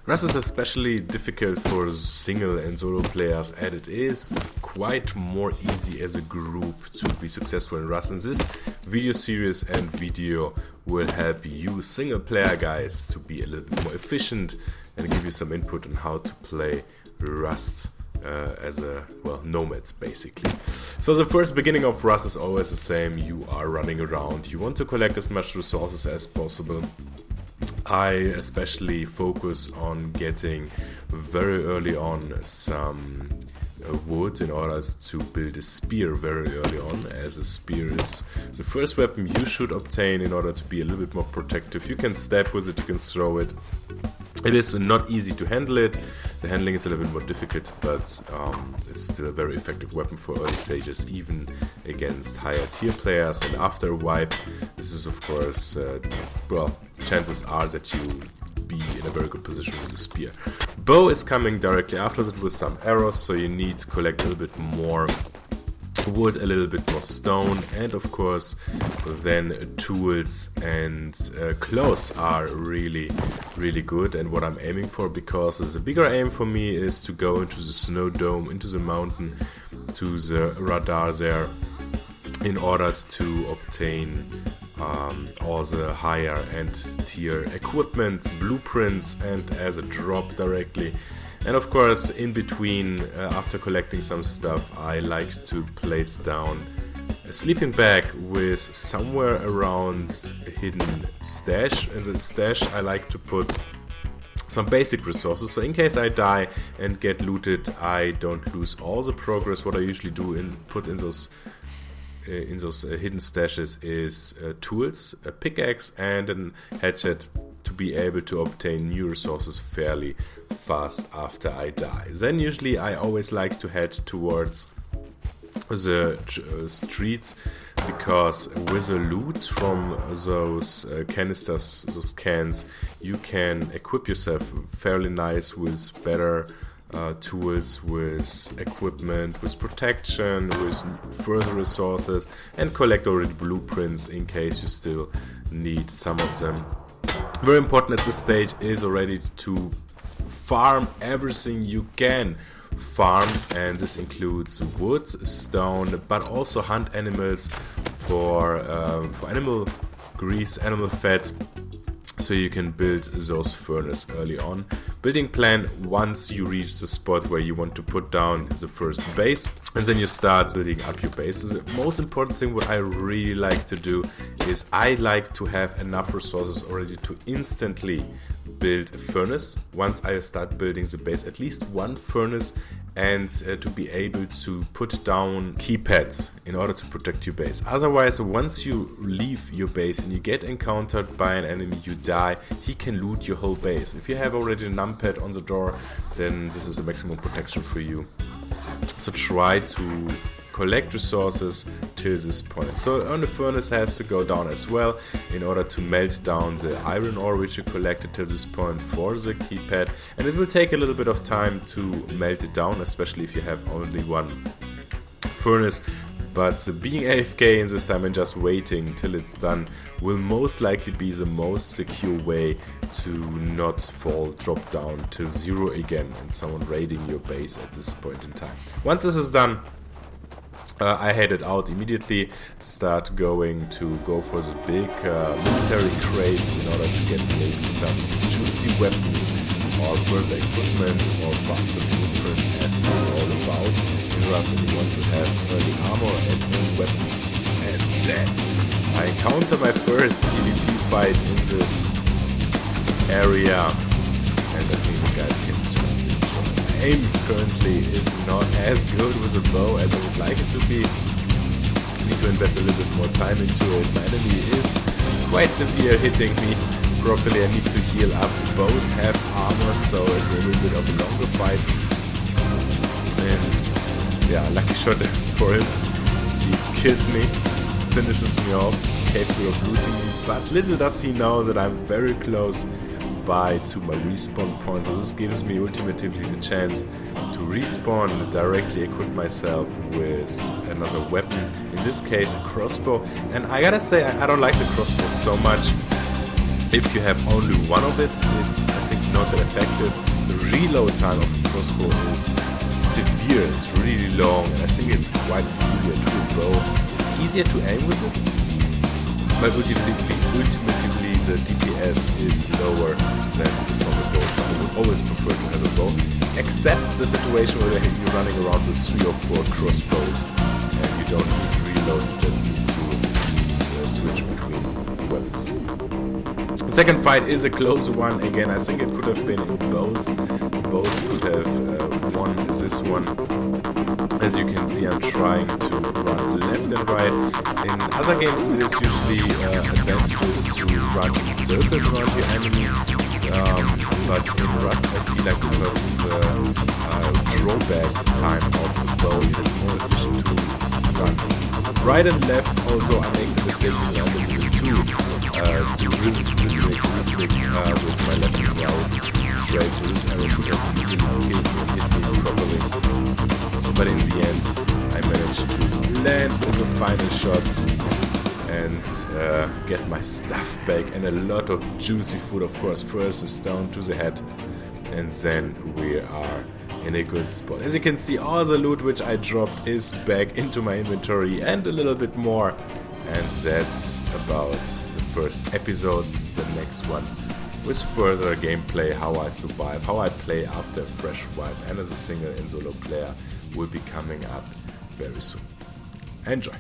Rust is especially difficult for single and solo players, and it is quite more easy as a group to be successful in Rust. And this video series and video will help you single player guys to be a little bit more efficient and give you some input on how to play Rust as nomads basically. So the first beginning of Rust is always the same. You are running around, you want to collect as much resources as possible. I especially focus on getting very early on some wood in order to build a spear very early on, as a spear is the first weapon you should obtain in order to be a little bit more protective. You can stab with it, you can throw it. It is not easy to handle it. The handling is a little bit more difficult, but it's still a very effective weapon for early stages, even against higher tier players. And after a wipe, this is of course, chances are that you be in a very good position with the spear. Bow is coming directly after that with some arrows, so you need to collect a little bit more wood, a little bit more stone, and of course then tools and clothes are really good, and what I'm aiming for, because the bigger aim for me is to go into the snow dome, into the mountain, to the radar there, in order to obtain all the higher end tier equipment, blueprints, and as a drop directly. And of course, in between, after collecting some stuff, I like to place down a sleeping bag with somewhere around a hidden stash. In the stash, I like to put some basic resources, so in case I die and get looted, I don't lose all the progress. What I usually do put in those hidden stashes is tools, a pickaxe, and a hatchet, to be able to obtain new resources fairly fast after I die. Then usually I always like to head towards the streets, because with the loot from those canisters, those cans, you can equip yourself fairly nice with better tools, with equipment, with protection, with further resources, and collect already blueprints in case you still need some of them. Very important at this stage is already to farm everything you can farm, and this includes wood, stone, but also hunt animals for animal grease, animal fat, so you can build those furnace early on. Building plan once you reach the spot where you want to put down the first base, and then you start building up your base. The most important thing what I really like to do is I like to have enough resources already to instantly build a furnace. Once I start building the base, at least one furnace, and to be able to put down keypads in order to protect your base. Otherwise, once you leave your base and you get encountered by an enemy, you die, he can loot your whole base. If you have already a numpad on the door, then this is a maximum protection for you. So try to collect resources till this point. So the furnace has to go down as well in order to melt down the iron ore which you collected till this point for the keypad, and it will take a little bit of time to melt it down, especially if you have only one furnace. But being AFK in this time and just waiting till it's done will most likely be the most secure way to not drop down to zero again and someone raiding your base at this point in time. Once this is done, I headed out immediately, start going to go for the big military crates in order to get maybe some juicy weapons or further equipment or faster blueprints, as it is all about. In Rust, you want to have early armor and early weapons. And then I encounter my first PvP fight in this area, and I think the guys can just aim currently is not as good with a bow as I would like it to be. I need to invest a little bit more time into it. My enemy is quite severe hitting me properly. I need to heal up. Bows have armor, so it's a little bit of a longer fight. And yeah, lucky shot for him. He kills me, finishes me off, is capable of looting me, but little does he know that I'm very close by to my respawn point, so this gives me ultimately the chance to respawn and directly equip myself with another weapon, in this case a crossbow. And I gotta say, I don't like the crossbow so much. If you have only one of it, it's I think not that effective. The reload time of the crossbow is severe, it's really long, and I think it's quite inferior to a bow. It's easier to aim with it, but ultimately the DPS is lower than from a bow, so I would always prefer to have a bow, except the situation where you're running around with 3 or 4 crossbows and you don't need to reload, you just need to switch between weapons. The second fight is a closer one. Again, I think it could have been in both. Both could have won this one. As you can see, I'm trying to run left and right. In other games, it is usually advantageous to run in circles around your enemy. But in Rust, I feel like because the drawback time of the bow, it is more efficient to run right and left. Also, I make the mistake in round two to restrict with my left and right stray, so this arrow could have really killed me and hit me properly. But in the end, I managed to land with the final shot and get my stuff back and a lot of juicy food, of course. First a stone to the head, and then we are in a good spot. As you can see, all the loot which I dropped is back into my inventory and a little bit more. And that's about the first episode. The next one with further gameplay, how I survive, how I play after a fresh wipe and as a single and solo player will be coming up very soon. Enjoy!